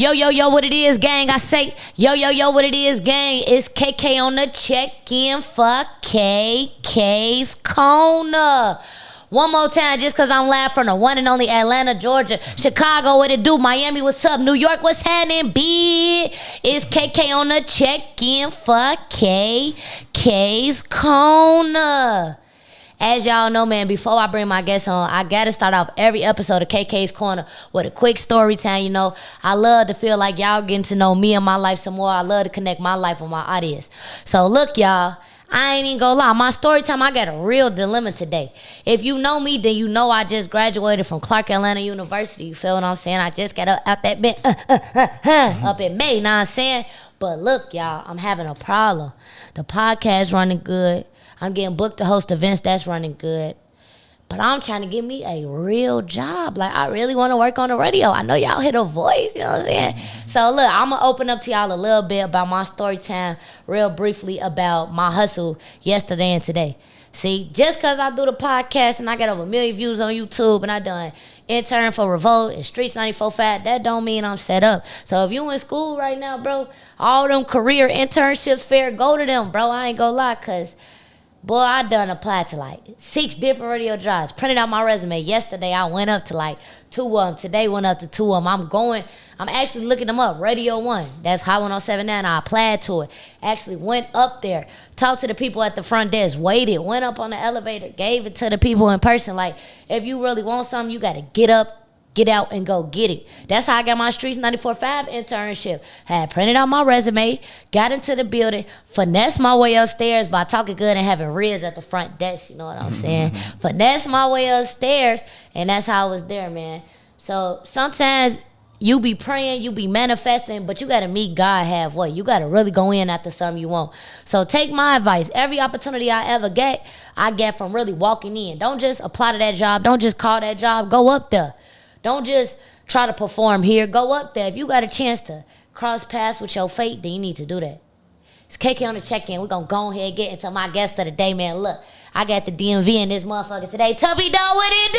Yo, yo, yo, what it is, gang? I say, yo, yo, yo, what it is, gang? It's KK on the check-in for KK's Corner. One more time, just because I'm live from the one and only Atlanta, Georgia. Chicago, what it do? Miami, what's up? New York, what's happening, B? It's KK on the check-in for KK's Corner. As y'all know, man, before I bring my guests on, I got to start off every episode of KK's Corner with a quick story time, you know. I love to feel like y'all getting to know me and my life some more. I love to connect my life with my audience. So, look, y'all, I ain't even gonna lie. My story time, I got a real dilemma today. If you know me, then you know I just graduated from Clark Atlanta University. You feel what I'm saying? I just got out that bit up in May, know what I'm saying? But look, y'all, I'm having a problem. The podcast running good. I'm getting booked to host events. That's running good. But I'm trying to get me a real job. Like, I really want to work on the radio. I know y'all hear the voice, you know what I'm saying? So, look, I'm going to open up to y'all a little bit about my story time, real briefly about my hustle yesterday and today. See, just because I do the podcast and I got over 1 million views on YouTube and I done intern for Revolt and Streets 94.5, that don't mean I'm set up. So if you in school right now, bro, all them career internships fair, go to them, bro. I ain't going to lie, because boy, I done applied to like 6 different radio jobs. Printed out my resume. Yesterday, I went up to like 2 of them. Today, went up to 2 of them. I'm actually looking them up. Radio 1. That's Hot 107.9. I applied to it. Actually went up there. Talked to the people at the front desk. Waited. Went up on the elevator. Gave it to the people in person. Like, if you really want something, you got to get up, get out, and go get it. That's how I got my Streets 94.5 internship. Had printed out my resume, got into the building, finessed my way upstairs by talking good and having Riz at the front desk, you know what I'm saying? Finessed my way upstairs, and that's how I was there, man. So sometimes you be praying, you be manifesting, but you got to meet God halfway. You got to really go in after something you want. So take my advice. Every opportunity I ever get, I get from really walking in. Don't just apply to that job. Don't just call that job. Go up there. Don't just try to perform here. Go up there. If you got a chance to cross paths with your fate, then you need to do that. It's KK on the check-in. We're going to go ahead and get into my guest of the day, man. Look, I got the DMV in this motherfucker today. Tuffy, what it do?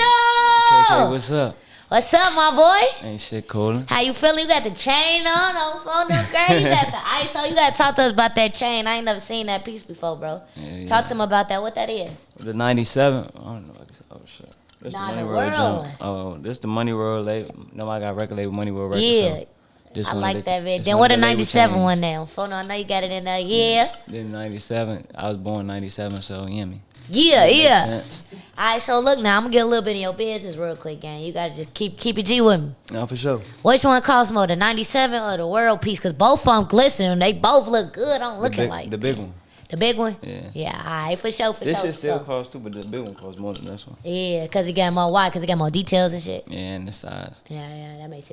KK, what's up? What's up, my boy? Ain't shit coolin'. How you feeling? You got the chain on phone, no great. You got the ice on. You got to talk to us about that chain. I ain't never seen that piece before, bro. Yeah. Talk to him about that. What that is. The 97. I don't know. Oh, shit. This Nah, the Money the World. world. Oh, this the Money World label. No, I got record label Money World record. Yeah. So this I one, like that, man. this Then what a the label 97 changed. one now? Phone, I know you got it in there. Yeah. Then 97. I was born 97, so you hear me. Yeah, yeah. Sense. All right, so look now, I'm going to get a little bit in your business real quick, gang. You got to just keep it G with me. No, for sure. Which one costs more, the 97 or the world piece? Because both of them glisten. They both look good. I'm looking like the big one. The big one? Yeah. Yeah, all right, for sure, This sure. shit still costs too, but the big one costs more than this one. Yeah, because it got more wide, because it got more details and shit. Yeah, and the size. Yeah, that makes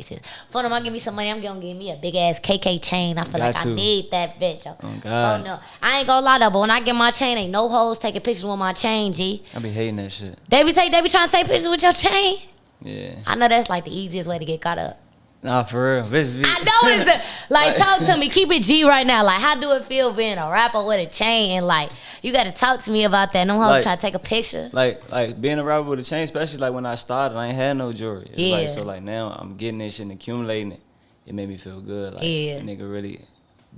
sense. For them, I'll give me some money. I'm going to give me a big-ass KK chain. I feel Got like to. I need that bitch. Oh, God. Oh, no. I ain't going to lie, though, but when I get my chain, ain't no hoes taking pictures with my chain, G. I be hating that shit. They be trying to take pictures with your chain? Yeah. I know that's like the easiest way to get caught up. Nah, for real. This I know it's like, talk to me. Keep it G right now. Like, how do it feel being a rapper with a chain? And like, you got to talk to me about that. Them hoes Like- trying to take a picture. Like being a rapper with a chain, especially like when I started, I ain't had no jewelry. It's Yeah. Like, so like now I'm getting this shit and accumulating it. It made me feel good. Like Yeah. nigga really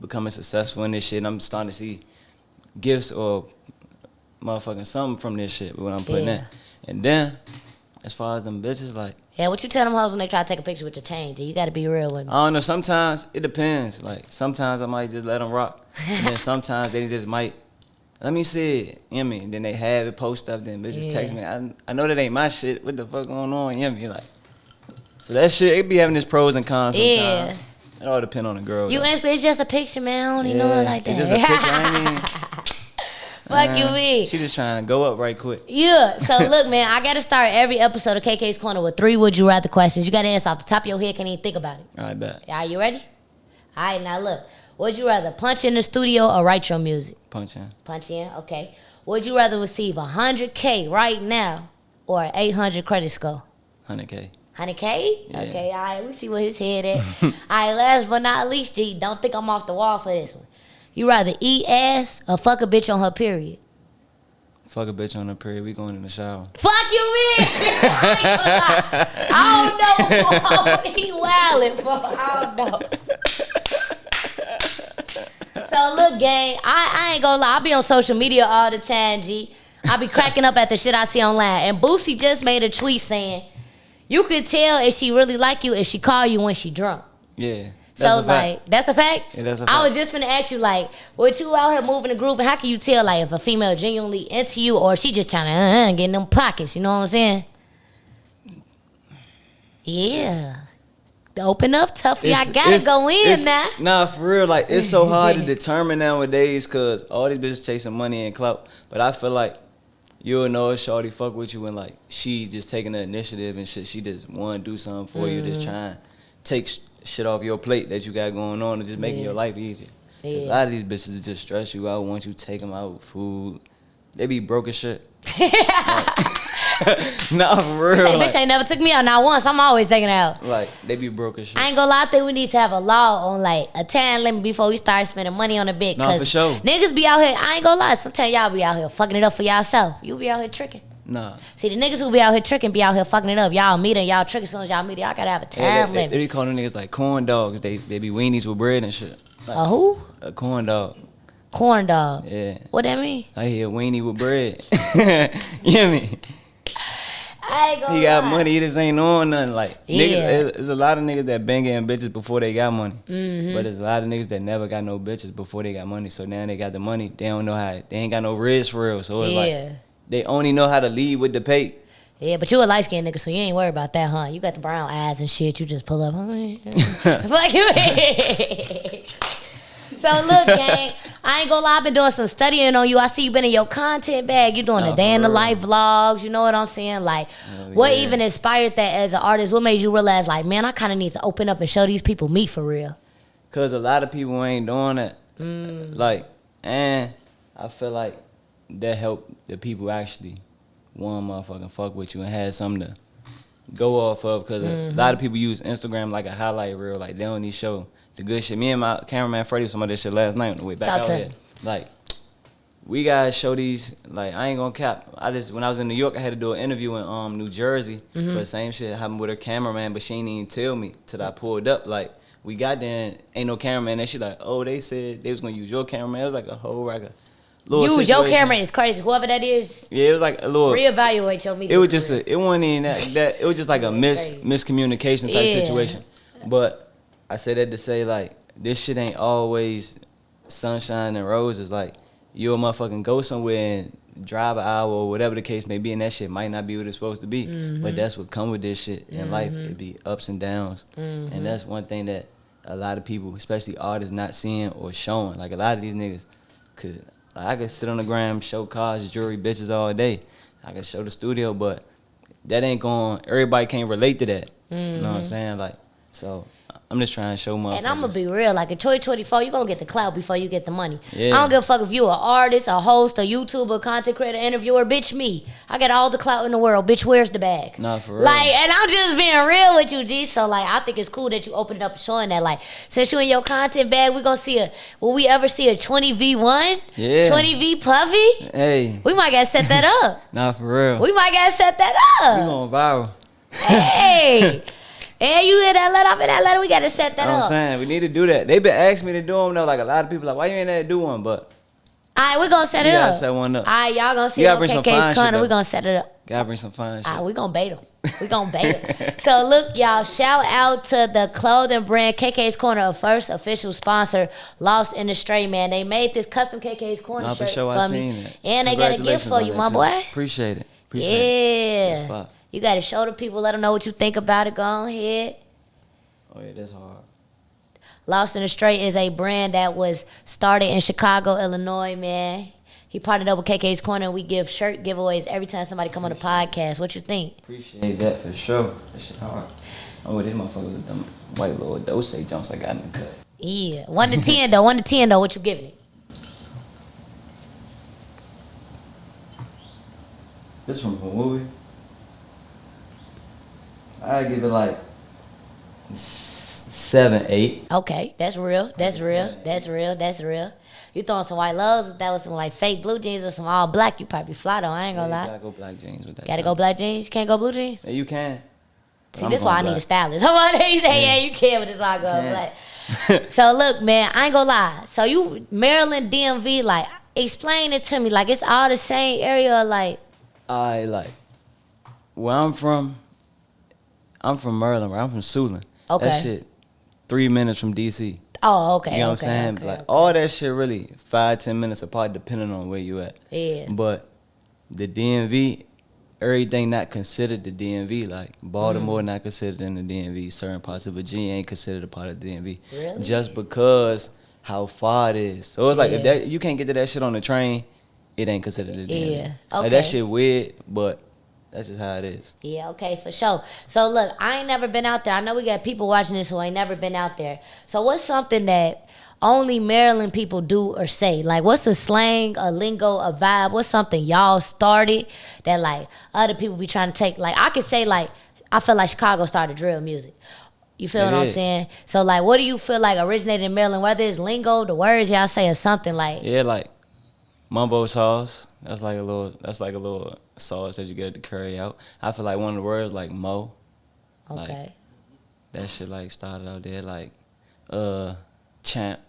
becoming successful in this shit. And I'm starting to see gifts or motherfucking something from this shit when I'm putting Yeah. in. And then as far as them bitches, like Yeah, what you tell them hoes when they try to take a picture with your chain, G? You got to be real with me. I don't know. Sometimes it depends. Like sometimes I might just let them rock, and then sometimes they just might. Let me see it. You know what I mean? Then they have it, post up, then bitches Yeah. text me. I know that ain't my shit. What the fuck going on? You know what I mean? Like, so that shit, it be having its pros and cons sometimes. Yeah. It all depend on the girl. You though. instantly, it's just a picture, man. I don't even know it like that. It's just a picture. I ain't even, Fuck you, me. She just trying to go up right quick. Yeah. So look, man, I got to start every episode of KK's Corner with 3 would you rather questions. You got to answer off the top of your head. Can't even think about it. I bet. Are you ready? All right, now look. Would you rather punch in the studio or write your music? Punch in. Punch in, okay. Would you rather receive $100K right now or an 800 credit score? 100K. 100K? Yeah. Okay, all right. We see where his head at. All right, last but not least, G, don't think I'm off the wall for this one. You rather eat ass or fuck a bitch on her period? Fuck a bitch on her period. We going in the shower. Fuck you, man. I don't know. He wildin', for. I don't know. So look, gang, I ain't gonna lie. I be on social media all the time, G. I be cracking up at the shit I see online. And Boosie just made a tweet saying, you could tell if she really like you if she call you when she drunk. Yeah. So like, that's a fact? Yeah, that's a fact. I was just finna ask you, like, what you out here moving the groove, and how can you tell, like, if a female genuinely into you or she just trying to get in them pockets, you know what I'm saying? Yeah. Open up, Tuffy. I gotta go in now. Nah, for real, like, it's so hard to determine nowadays because all these bitches chasing money and clout. But I feel like you'll know if shorty fuck with you when, like, she just taking the initiative and shit. She just want to do something for you, just trying to take shit off your plate that you got going on and just making your life easier. A lot of these bitches just stress you out once you take them out with food. They be broke as shit. Nah, for real. Hey, bitch ain't never took me out not once. I'm always taking it out. Like, they be broke as shit. I ain't gonna lie, I think we need to have a law on, like, a time limit before we start spending money on a bit. Nah, for sure. Niggas be out here, I ain't gonna lie, sometimes y'all be out here fucking it up for y'allself. You be out here tricking. Nah. See, the niggas who be out here tricking be out here fucking it up. Y'all meet and y'all trick as soon as y'all meet. Y'all gotta have a time limit. They be calling niggas like corn dogs. They be weenies with bread and shit. Like, A who? A corn dog. Corn dog. Yeah. What that mean? I hear weenie with bread. You hear me? I ain't gonna He got lie. money, he just ain't on nothing. Like, Yeah. niggas, there's a lot of niggas that bang getting bitches before they got money. But there's a lot of niggas that never got no bitches before they got money. So now they got the money, they don't know how, they ain't got no wrist for real. So it's like, they only know how to lead with the pay. Yeah, but you a light skinned nigga, so you ain't worried about that, huh? You got the brown eyes and shit. You just pull up. It's like you. So look, gang, I ain't gonna lie. I've been doing some studying on you. I see you been in your content bag. You doing the day in the life vlogs. You know what I'm saying? Like, what even inspired that as an artist? What made you realize, like, man, I kind of need to open up and show these people me for real? Cause a lot of people ain't doing that. Like, and I feel like that helped the people actually want motherfucking fuck with you and had something to go off of. Cause a lot of people use Instagram like a highlight reel. Like, they only show the good shit. Me and my cameraman Freddie was talking about this shit last night on the way back out here. Like, we gotta show these. Like, I ain't gonna cap. When I was in New York, I had to do an interview in New Jersey. But same shit happened with her cameraman, but she ain't even tell me till I pulled up. Like, we got there and ain't no cameraman. And she like, oh, they said they was gonna use your cameraman. It was like a whole little Use situation. your camera is crazy. Whoever that is, yeah, it was like a little. reevaluate your media. It was just it wasn't even that. It was just like a miscommunication type situation. But I say that to say, like, this shit ain't always sunshine and roses. Like, you'll motherfucking go somewhere and drive an hour or whatever the case may be, and that shit might not be what it's supposed to be. But that's what come with this shit in life. It be ups and downs. And that's one thing that a lot of people, especially artists, not seeing or showing. Like, a lot of these niggas could, like, I could sit on the gram, show cars, jewelry, bitches all day. I could show the studio, but that ain't going, everybody can't relate to that. You know what I'm saying? Like, so I'm just trying to show motherfuckers. And I'm gonna be real, like in 2024, you gonna get the clout before you get the money. Yeah. I don't give a fuck if you an artist, a host, a YouTuber, content creator, interviewer. Bitch, me. I got all the clout in the world. Bitch, where's the bag? Nah, for real. Like, and I'm just being real with you, G. So like, I think it's cool that you open it up and showing that. Like, since you in your content bag, we gonna see will we ever see a 20v1? Yeah. 20v Puffy? Hey. We might gotta set that up. Nah, for real. We might gotta set that up. We going viral. Hey. Hey, you hear that letter? I'm in that letter. We gotta set that You know what up. I'm saying? We need to do that. They been asking me to do them though. Like, a lot of people like, why you ain't there to do one? But Alright, we gonna set it you gotta up. set one up. Alright, y'all gonna see You it gotta on bring some KK's fine shit, corner. though. We gonna set it up. Gotta bring some fine shit. We gonna bait them. We gonna bait them. So look, y'all, shout out to the clothing brand KK's Corner, a first official sponsor, Lost in the Stray, man. They made this custom KK's Corner Nah, for shirt sure, for I me. seen it. And they got a gift Congratulations for on you, that, my too. boy. Appreciate it. That's Yeah. fire. You gotta show the people, let them know what you think about it. Go on ahead. Oh yeah, that's hard. Lost in the Stray is a brand that was started in Chicago, Illinois, man. He partnered up with KK's Corner. We give shirt giveaways every time somebody come on the podcast. What you think? Appreciate that for sure. That shit hard. I'm with these motherfuckers with them white little Doee jumps I got in the cut. Yeah. 1 to 10 though. 1 to 10 though. What you giving it? This from a movie. I give it like 7, 8. Okay, that's real. That's real. That's real. That's real. You throwing some white lows? If that was some like fake blue jeans or some all black, you probably fly though. I ain't gonna lie. You gotta go black jeans with that. Gotta go black jeans. You can't go blue jeans. Yeah, you can. See, this why I need a stylist. Come on, you say yeah, you can, but this why I go black. So look, man, I ain't gonna lie. So you Maryland, DMV, like explain it to me. Like it's all the same area, like. I like where I'm from Maryland, right? I'm from Suitland. Okay. That shit 3 minutes from DC. Oh, okay. You know what I'm saying? Okay, like okay. all that shit really 5-10 minutes apart depending on where you at. Yeah. But the DMV, everything not considered the DMV. Like Baltimore not considered in the DMV. Certain parts of Virginia ain't considered a part of the DMV. Really? Just because how far it is. So it's like if you can't get to that shit on the train, it ain't considered the DMV. Yeah. Okay. Like that shit weird, but that's just how it is. Yeah, okay, for sure. So look, I ain't never been out there. I know we got people watching this who ain't never been out there. So what's something that only Maryland people do or say? Like what's a slang, a lingo, a vibe? What's something y'all started that like other people be trying to take? Like I could say like I feel like Chicago started drill music. You feel what I'm saying? So like what do you feel like originated in Maryland? Whether it's lingo, the words y'all say or something like. Yeah, like mumbo sauce. That's like a little sauce that you get to carry out. I feel like one of the words like mo. Okay. Like, that shit like started out there like champ.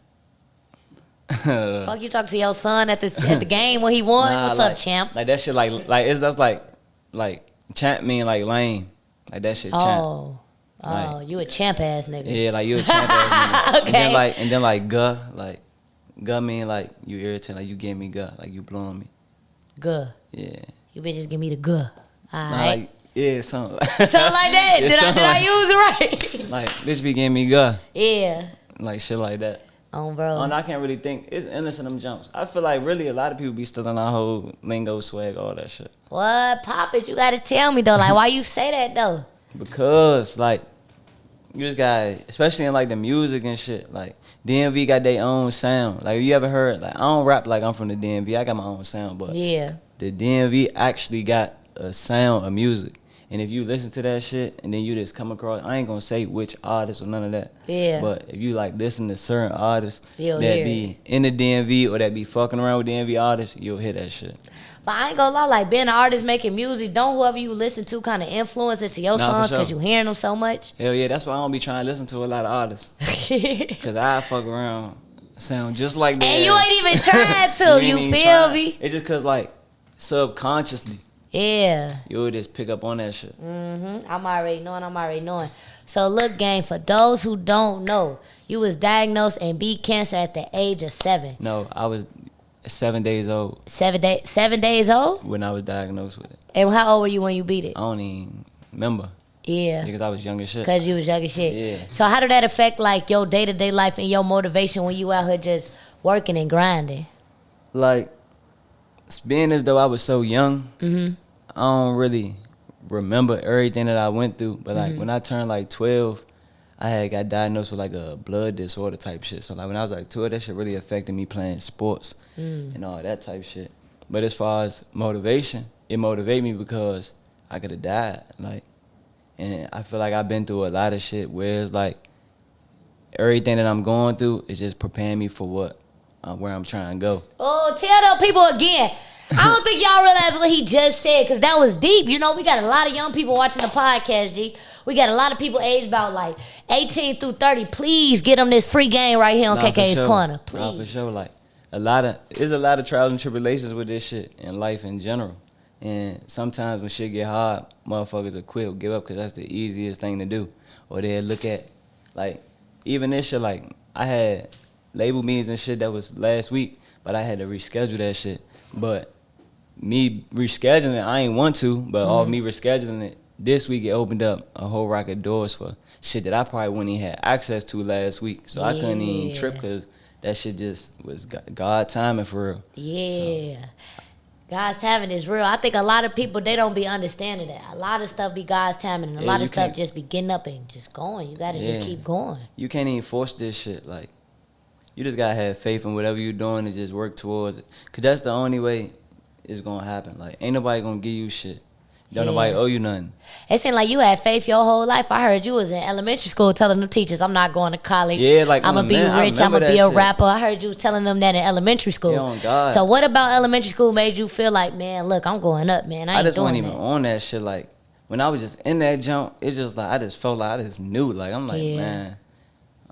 Fuck you talk to your son at the game when he won. Nah, What's like, up, champ? Like that shit that's like champ mean like lame. Like that shit champ. Oh, Like, you a champ ass nigga. Yeah, like you a champ ass nigga. Okay. And then like guh, like guh mean like you irritating, like you give me guh, like you blowing me. Guh. Yeah. You bitches give me the guh. All Nah, right. like, yeah, something like Something like that. Yeah, Did I like, use it right? like, bitch be giving me guh. Yeah. Like shit like that. Bro. Oh, and I can't really think. It's endless in them jumps. I feel like really a lot of people be stealing our whole lingo, swag, all that shit. What? Pop it. You got to tell me, though. Like, why you say that, though? Because, like, you just got, especially in, like, the music and shit, like, DMV got their own sound. Like, you ever heard, like, I don't rap like I'm from the DMV. I got my own sound, but Yeah. the DMV actually got a sound of music. And if you listen to that shit and then you just come across, I ain't gonna say which artist or none of that. Yeah. But if you like listen to certain artists You'll that hear be in the DMV or that be fucking around with DMV artists, you'll hear that shit. But I ain't gonna lie, like, being an artist making music, don't whoever you listen to kind of influence into your songs because you hearing them so much? Hell yeah, that's why I don't be trying to listen to a lot of artists. Because I fuck around, sound just like that. And you ain't even tried to, you feel me? It's just because, like, subconsciously, yeah. you'll just pick up on that shit. I'm already knowing. So look, gang, for those who don't know, you was diagnosed and beat cancer at the age of 7. No, I was 7 days old 7 days old? when I was diagnosed with it. And how old were you when you beat it? I don't even remember. Yeah. Because I was young as shit. Because you was young as shit. Yeah. So how did that affect, like, your day-to-day life and your motivation when you out here just working and grinding? Like, being as though I was so young, Mm-hmm. I don't really remember everything that I went through. But, like, when I turned, like, 12, I had got diagnosed with, like, a blood disorder type shit. So, like, when I was, like, 12, that shit really affected me playing sports and all that type shit. But as far as motivation, it motivated me because I could have died. Like, and I feel like I've been through a lot of shit where it's, like, everything that I'm going through is just preparing me for where I'm trying to go. Oh, tell them people again. I don't think y'all realize what he just said, because that was deep. You know, we got a lot of young people watching the podcast, G. We got a lot of people aged about like 18 through 30. Please get them this free game right here on KK's Corner. Please. Nah, for sure. Like, there's a lot of trials and tribulations with this shit in life in general. And sometimes when shit get hard, motherfuckers will quit or give up because that's the easiest thing to do. Or they'll look at, like, even this shit, like, I had label meetings and shit that was last week, but I had to reschedule that shit. But me rescheduling it, I ain't want to, but off me rescheduling it, this week it opened up a whole rack of doors for shit that I probably wouldn't even had access to last week. So I couldn't even trip because that shit just was God timing for real. Yeah. So. God's timing is real. I think a lot of people, they don't be understanding that. A lot of stuff be God's timing, and a lot of stuff just be getting up and just going. You got to just keep going. You can't even force this shit. Like, you just got to have faith in whatever you're doing and just work towards it. Because that's the only way it's going to happen. Like, ain't nobody going to give you shit. Don't nobody owe you nothing. It seemed like you had faith your whole life. I heard you was in elementary school telling them teachers, I'm not going to college. Yeah, like I'm going to be rich. I'm going to be a rapper. I heard you was telling them that in elementary school. Yeah, on God. So what about elementary school made you feel like, man, look, I'm going up, man. I just wasn't even on that shit. Like, when I was just in that jump, it's just like, I just felt like I just knew. Like, I'm like, man,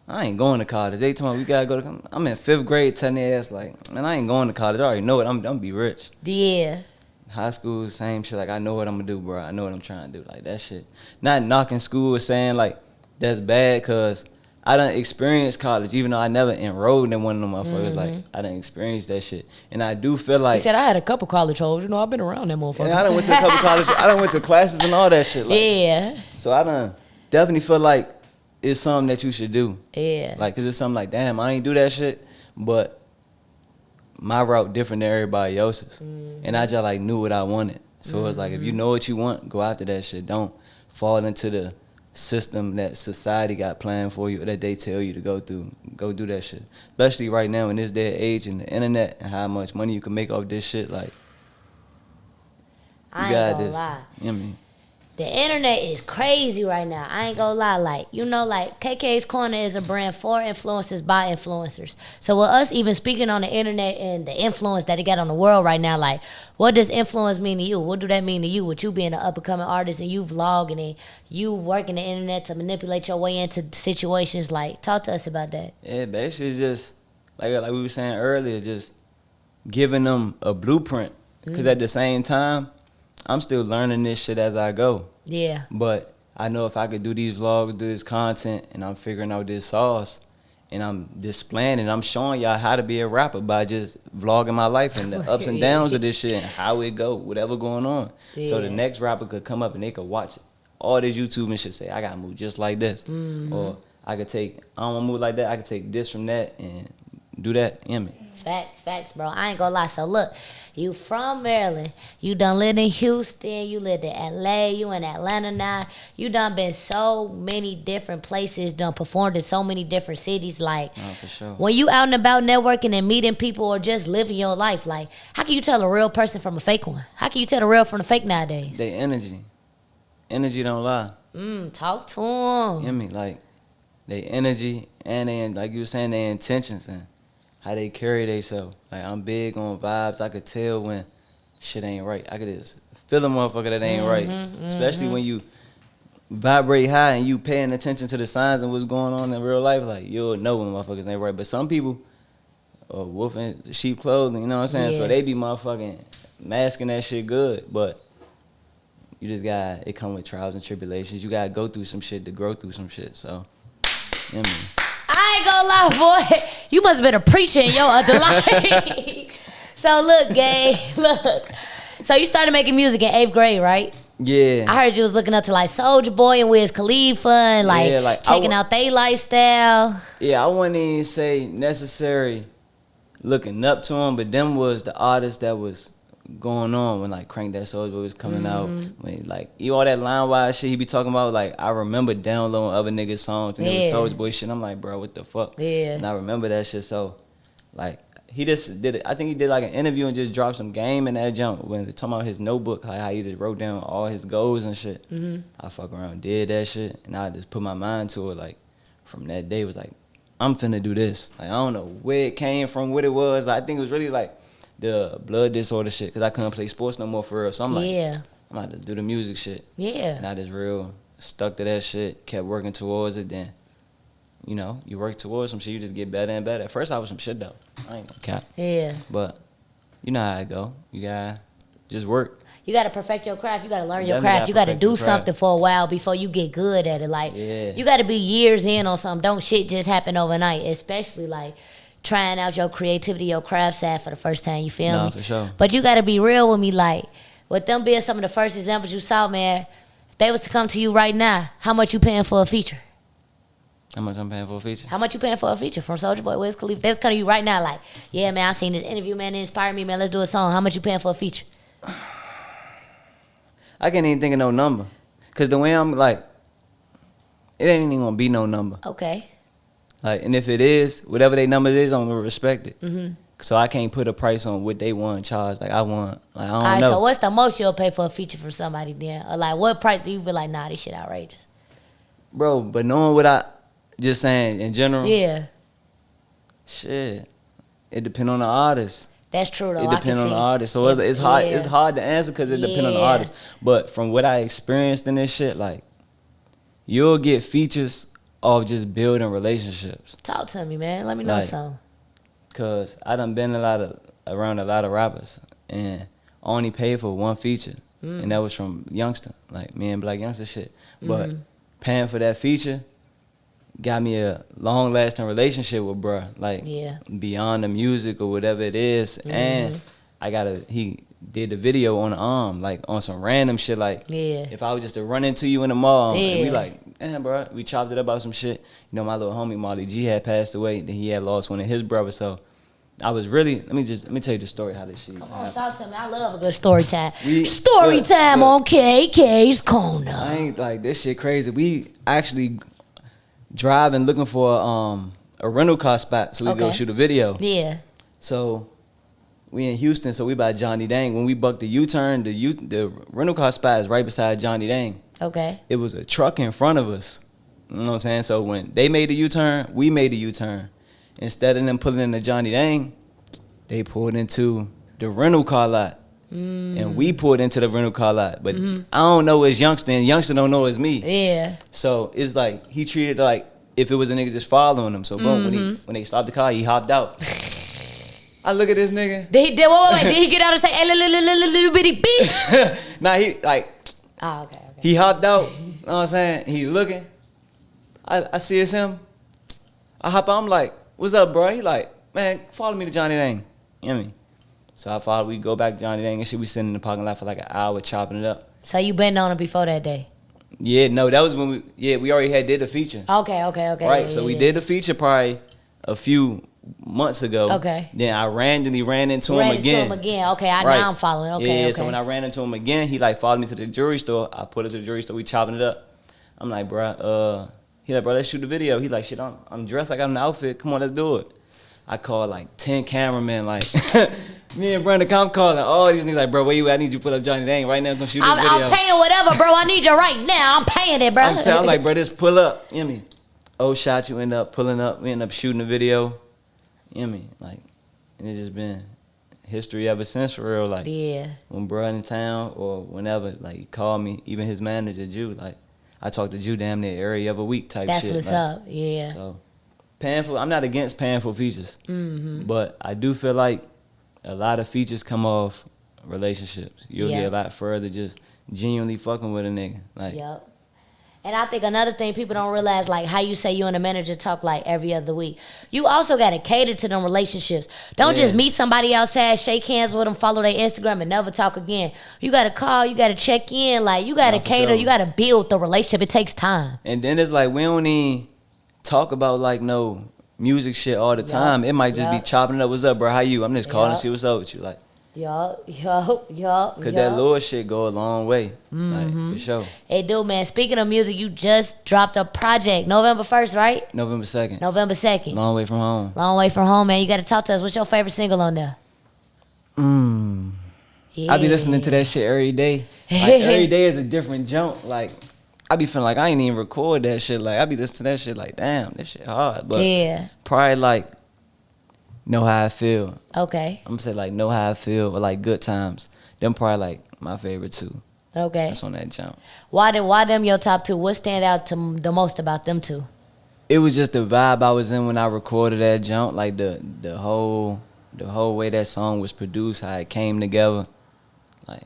I ain't going to college. They told me we got to go to, I'm in 5th grade telling their ass, like, man, I ain't going to college. I already know it. I'm going to be rich. Yeah. High school, same shit. Like, I know what I'm gonna do, bro. I know what I'm trying to do. Like, that shit. Not knocking school or saying, like, that's bad, because I done experienced college, even though I never enrolled in one of them motherfuckers. Like, I done experienced that shit. And I do feel like... He said, I had a couple college hoes. You know, I've been around that motherfucker. Yeah, I done went to a couple college... I done went to classes and all that shit. Like, yeah. So I done definitely feel like it's something that you should do. Yeah. Like, because it's something like, damn, I ain't do that shit, but my route different than everybody else's. And I just, like, knew what I wanted. So it's like, if you know what you want, go after that shit. Don't fall into the system that society got planned for you, or that they tell you to go through. Go do that shit. Especially right now in this day and age and the internet and how much money you can make off this shit. Like, I ain't gonna lie. You know what I mean? The internet is crazy right now. I ain't gonna lie. Like, you know, like KK's Corner is a brand for influencers by influencers. So with us even speaking on the internet and the influence that it got on the world right now, like, what does influence mean to you? What do that mean to you? With you being an up and coming artist and you vlogging and you working the internet to manipulate your way into situations, like, talk to us about that. Yeah, basically just like we were saying earlier, just giving them a blueprint. Because at the same time, I'm still learning this shit as I go. Yeah. But I know if I could do these vlogs, do this content, and I'm figuring out this sauce, and I'm displaying and I'm showing y'all how to be a rapper by just vlogging my life and the ups and downs of this shit and how it go, whatever going on. Yeah. So the next rapper could come up and they could watch all this YouTube and shit, say, I gotta move just like this. Or I could take, I don't wanna move like that, I could take this from that and do that. You know what I mean? Facts, bro. I ain't gonna lie. So look, you from Maryland. You done lived in Houston. You lived in LA. You in Atlanta now. You done been so many different places. Done performed in so many different cities. Like, for sure. When you out and about networking and meeting people or just living your life, like, how can you tell a real person from a fake one? How can you tell the real from the fake nowadays? They energy. Energy don't lie. Talk to them. You know what I mean? Like, they energy and they, like you were saying, their intentions and how they carry themselves. Like, I'm big on vibes. I could tell when shit ain't right. I could just feel a motherfucker that ain't right. Especially when you vibrate high and you paying attention to the signs and what's going on in real life. Like, you'll know when motherfuckers ain't right. But some people are wolf in sheep clothing, you know what I'm saying? Yeah. So they be motherfucking masking that shit good. But you just got, it come with trials and tribulations. You got to go through some shit to grow through some shit. So, you know what I mean? I ain't gonna lie, boy. You must have been a preacher in your other life. So look, gang, look. So you started making music in 8th grade, right? Yeah. I heard you was looking up to like Soulja Boy and Wiz Khalifa and like checking out their lifestyle. Yeah, I wouldn't even say necessary looking up to them, but them was the artists that was going on when like Crank That Soulja Boy was coming out. When like all that line wise shit he be talking about, like I remember downloading other niggas' songs and it was Soulja Boy shit. I'm like, bro, what the fuck? Yeah. And I remember that shit. So like he just did it. I think he did like an interview and just dropped some game in that jump when they talking about his notebook, like how he just wrote down all his goals and shit. I fuck around and did that shit and I just put my mind to it. Like from that day was like, I'm finna do this. Like I don't know where it came from, what it was. Like, I think it was really like the blood disorder shit, because I couldn't play sports no more for real. So I'm like, I'm about to do the music shit. Yeah. And I just real stuck to that shit, kept working towards it. Then, you know, you work towards some shit, you just get better and better. At first I was some shit though. I ain't gonna cap. Yeah. But you know how it go. You gotta just work. You gotta perfect your craft. You gotta learn your craft. You gotta do something for a while before you get good at it. Like, you gotta be years in on something. Don't shit just happen overnight, especially like trying out your creativity, your craft side for the first time, you feel me? No, for sure. But you gotta be real with me, like, with them being some of the first examples you saw, man, if they was to come to you right now, how much you paying for a feature? How much I'm paying for a feature? How much you paying for a feature from Soulja Boy, Wiz Khalifa? They was coming to you right now, like, yeah, man, I seen this interview, man, it inspired me, man, let's do a song. How much you paying for a feature? I can't even think of no number. Because the way I'm, like, it ain't even gonna be no number. Okay. Like, and if it is, whatever they number is, I'm gonna respect it. So I can't put a price on what they want to charge. Like I want, like I don't All right, know. so what's the most you'll pay for a feature from somebody then? Or like what price do you feel like, nah, this shit outrageous? Bro, but knowing what I just saying in general, Yeah, shit, it depend on the artist. that's true though. It I depend can on the see. artist. So it's hard. Yeah. It's hard to answer because it depend on the Yeah. artist. But from what I experienced in this shit, like you'll get features off just building relationships. Talk to me, man. Let me know Like, something. Cause I done been around a lot of rappers and only paid for one feature, and that was from Youngsta, like me and Black Youngsta shit. But paying for that feature got me a long lasting relationship with bruh, like beyond the music or whatever it is. And he did the video on the arm, like on some random shit, like if I was just to run into you in the mall and we like, damn bro, we chopped it up about some shit. You know, my little homie Marley G had passed away, then he had lost one of his brothers, so I was really, let me tell you the story how this shit Come on, happened. talk to me. I love a good story time. Look, On KK's Corner. I ain't like, this shit crazy. We actually driving looking for a rental car spot so we go shoot a video. Yeah. So we in Houston, so we by Johnny Dang. When we bucked the U-turn, the rental car spot is right beside Johnny Dang. Okay. It was a truck in front of us. You know what I'm saying? So when they made the U-turn, we made the U-turn. Instead of them pulling into Johnny Dang, they pulled into the rental car lot. And we pulled into the rental car lot. But I don't know it's Youngsta, and Youngsta don't know it's me. Yeah. So it's like he treated it like if it was a nigga just following him. So boom, when they stopped the car, he hopped out. I look at this nigga. Did he get out and say, hey, little bitty bitch? Nah, he like, Oh, okay. he hopped out. You know what I'm saying? He looking. I see it's him. I hop out. I'm like, what's up, bro? He like, man, follow me to Johnny Dang. You know what I mean? So I follow. We go back to Johnny Dang and shit. We sitting in the parking lot for like an hour chopping it up. So you been on it before that day? Yeah, no, that was when we already did the feature. Okay. Right, Yeah, so we yeah. did the feature probably a few months ago. Okay. Then I randomly ran into him again. Okay, Right. now I'm following. Okay, Yeah, okay. so when I ran into him again, he like followed me to the jewelry store. I put it to the jewelry store. We chopping it up. I'm like, bro, he like, bro, let's shoot the video. He like, shit, I'm dressed. I got an outfit. Come on, let's do it. I called like 10 cameramen. Like, me and Brandon, I'm calling all these niggas. Like, bro, where you at? I need you to put up Johnny Dang right now. Come shoot this video. I'm paying whatever, bro. I need you right now. I'm paying it, bro. I'm like, bro, just pull up. You know what I mean? Oh, shot, you end up pulling up. We end up shooting the video. You know what I mean? Like, and it's just been history ever since, for real. Like, when bro in town or whenever, like, he called me, even his manager, Jew, like, I talk to Jew damn near every other week type That's shit. That's what's up, yeah. So, I'm not against paying for features, but I do feel like a lot of features come off relationships. You'll get a lot further just genuinely fucking with a nigga. Like, yep. And I think another thing people don't realize, like how you say you and the manager talk like every other week. You also got to cater to them relationships. Don't just meet somebody outside, shake hands with them, follow their Instagram, and never talk again. You got to call, you got to check in. Like, you got to cater, sure. You got to build the relationship. It takes time. And then it's like, we don't even talk about like no music shit all the time. It might just be chopping it up. What's up, bro? How you? I'm just calling to see what's up with you. Like, Yup. Cause that little shit go a long way, like, for sure. It do, man. Speaking of music, you just dropped a project November 1st, right? November 2nd. November 2nd. Long way from home. Long way from home, man. You got to talk to us. What's your favorite single on there? I be listening to that shit every day. Like, every day is a different jump. Like, I be feeling like I ain't even record that shit. Like, I be listening to that shit like, damn, this shit hard. But probably like, Know How I Feel. Okay. I'm gonna say like Know How I Feel or like Good Times. Them probably like my favorite two. Okay. That's on that jump. Why them your top two? What stand out to the most about them two? It was just the vibe I was in when I recorded that jump. Like the whole way that song was produced, how it came together. Like,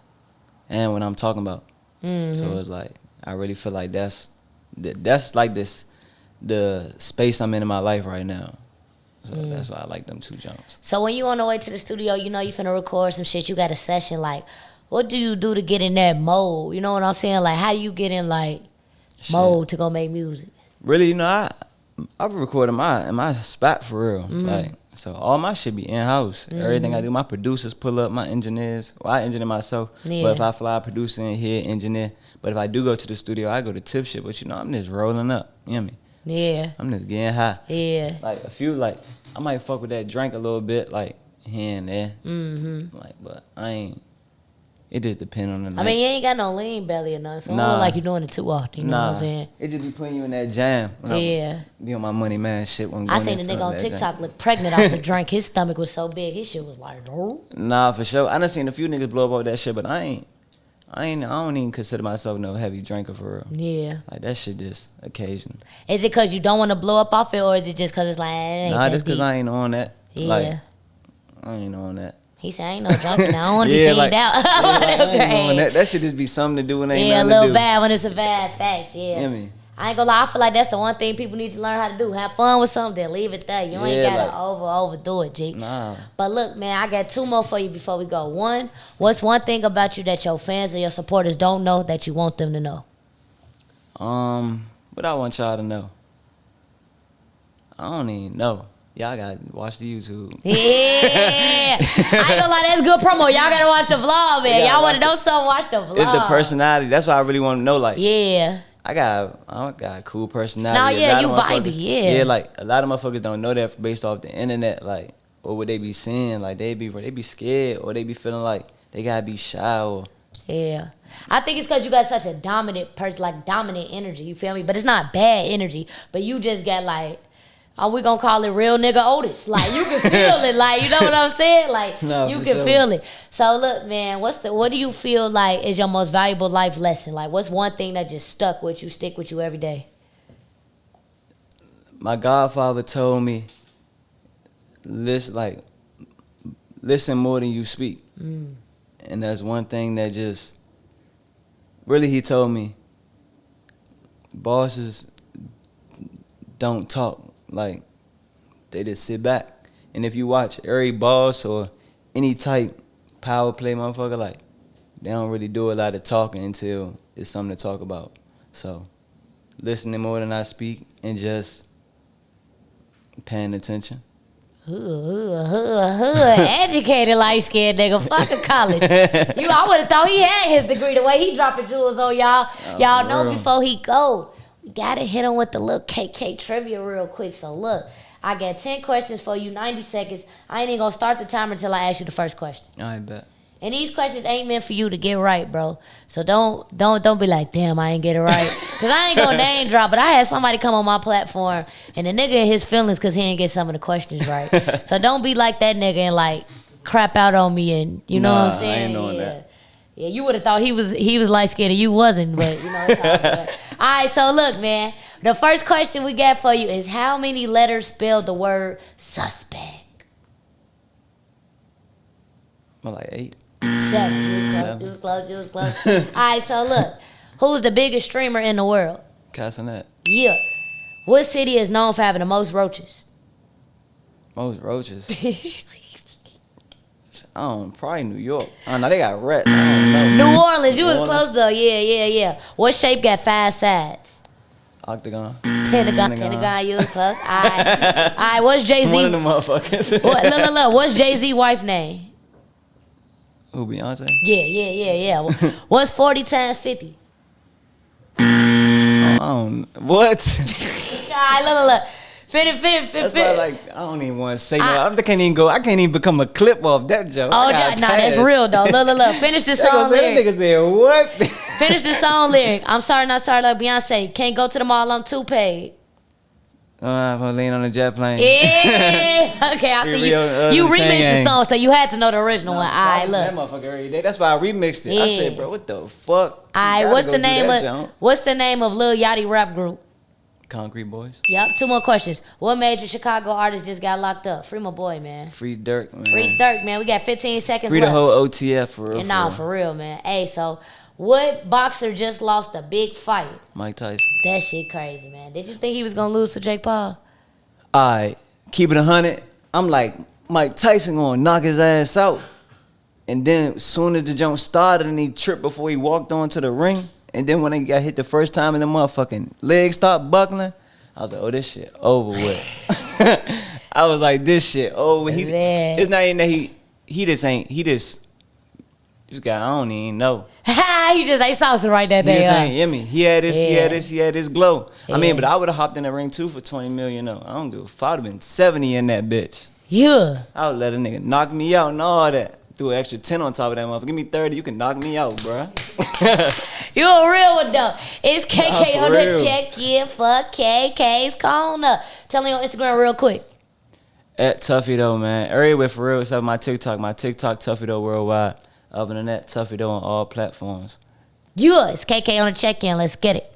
and what I'm talking about. So it's like I really feel like that's like the space I'm in my life right now. So that's why I like them two jumps. So when you on the way to the studio, you know you finna record some shit, you got a session, like, what do you do to get in that mode? You know what I'm saying? Like, how do you get in, like, mode to go make music? Really, you know, I've recorded in my spot for real. Like, so all my shit be in-house. Everything I do, my producers pull up, my engineers. Well, I engineer myself. Yeah. But if I fly a producer in here, engineer. But if I do go to the studio, I go to tip shit. But, you know, I'm just rolling up. You know what I mean? Yeah. I'm just getting high. Yeah. Like, I might fuck with that drink a little bit, like, here and there. Mm-hmm. Like, but I ain't. It just depend on the night. I mean, you ain't got no lean belly or nothing, so it don't look like you're doing it too often. You know what I'm saying? It just be putting you in that jam. Yeah. Be on my money man shit. When I seen a nigga on TikTok look pregnant off the drink. His stomach was so big, his shit was like, oh. Nah, for sure. I done seen a few niggas blow up over that shit, but I don't even consider myself no heavy drinker for real. Yeah. Like that shit just occasion. Is it because you don't want to blow up off it, or is it just because it's like, Nah, just because I ain't on that. Yeah. Like, I ain't on that. He said, I ain't no drunk now. I don't want to be Yeah, seen out. I ain't on that. That should just be something to do when ain't nothing to do. Yeah, a little bad when it's a bad fact, yeah. You know me? I ain't gonna lie, I feel like that's the one thing people need to learn how to do. Have fun with something, leave it there. You ain't gotta overdo it, G. Nah. But look, man, I got two more for you before we go. One, what's one thing about you that your fans or your supporters don't know that you want them to know? What I want y'all to know. I don't even know. Y'all gotta watch the YouTube. Yeah. I ain't gonna lie, that's good promo. Y'all gotta watch the vlog, man. Y'all wanna know something, watch the vlog. It's the personality. That's what I really want to know. Like, yeah. I got a cool personality. No, yeah, you vibey, yeah. Yeah, like a lot of motherfuckers don't know that based off the internet. Like, what would they be seeing? Like, they be scared, or they be feeling like they gotta be shy. Or yeah, I think it's because you got such a dominant person, like dominant energy. You feel me? But it's not bad energy. But you just got like, we gonna call it real nigga Otis. Like you can feel it. Like you know what I'm saying? Like no, you can feel it. So look, man, what do you feel like is your most valuable life lesson? Like what's one thing that just stick with you every day? My godfather told me, listen more than you speak. And that's one thing that just really he told me, bosses don't talk. Like, they just sit back. And if you watch every boss or any type power play motherfucker, like, they don't really do a lot of talking until it's something to talk about. So, listening more than I speak and just paying attention. Educated light-skinned nigga. Fuck a college. I would have thought he had his degree the way he dropping jewels on y'all. Y'all know before he go. We gotta hit him with the little KK trivia real quick. So look, I got 10 questions for you, 90 seconds. I ain't even gonna start the timer until I ask you the first question. I bet. And these questions ain't meant for you to get right, bro. So don't be like, damn, I ain't get it right. Cause I ain't gonna name drop, but I had somebody come on my platform and the nigga in his feelings cause he ain't get some of the questions right. So don't be like that nigga and like crap out on me and you know what I'm saying? I ain't knowing that. Yeah, you would have thought he was light skinned and you wasn't, but you know it's all good. All right, so look, man. The first question we got for you is how many letters spell the word suspect? Well, like 8. 7. You was close. All right, so look. Who's the biggest streamer in the world? Castanet. Yeah. What city is known for having the most roaches? Most roaches? Probably New York. I don't know, they got rats. I don't know. New Orleans, you was close though. Yeah. What shape got 5 sides? Octagon. Pentagon, you was close. All right, what's Jay-Z? One of them motherfuckers. Look. What's Jay-Z wife name? Who, Beyonce? Yeah. What's 40 times 50? What? All right, look. Finish. That's why, like, I don't even want to say no. I can't even become a clip off that joke. Oh, that's real though. Look. Finish the song lyric. Nigga said what? Finish the song lyric. I'm sorry, not sorry, like Beyonce. Can't go to the mall, I'm too paid. I'm gonna lean on the jet plane. Yeah. Okay, I see you remixed the song, so you had to know the original one. All right, look. That motherfucker every day. That's why I remixed it. Yeah. I said, bro, what the fuck? All right, what's the name of Lil Yachty rap group? Concrete Boys. Yep. 2 more questions. What major Chicago artist just got locked up? Free my boy, man. Free Dirk, man. Free Dirk, man. We got 15 seconds Free left. the whole OTF for real. And for real, man. Hey, so what boxer just lost a big fight? Mike Tyson. That shit crazy, man. Did you think he was gonna lose to Jake Paul? Alright, keep it 100. I'm like, Mike Tyson gonna knock his ass out. And then as soon as the jump started and he tripped before he walked onto the ring, and then when he got hit the first time and the motherfucking legs stopped buckling, I was like, oh, this shit over with. I was like, this shit over with. It's not even that this guy, I don't even know. He just ain't saucing right that day. He just ain't in me. He had this glow. Yeah. I mean, but I would have hopped in the ring too for $20 million. No, I don't give a fuck. I'd have been 70 in that bitch. Yeah. I would let a nigga knock me out and all that. Threw an extra 10 on top of that motherfucker. Give me 30, you can knock me out, bruh. You a real one though. It's KK Nah, on for the real. check-in for KK's Corner. Tell me on Instagram real quick. At Tuffy though, man. Everywhere for real except my TikTok. My TikTok Tuffy though worldwide. Other than that, Tuffy though on all platforms. Yeah, it's KK on the check-in. Let's get it.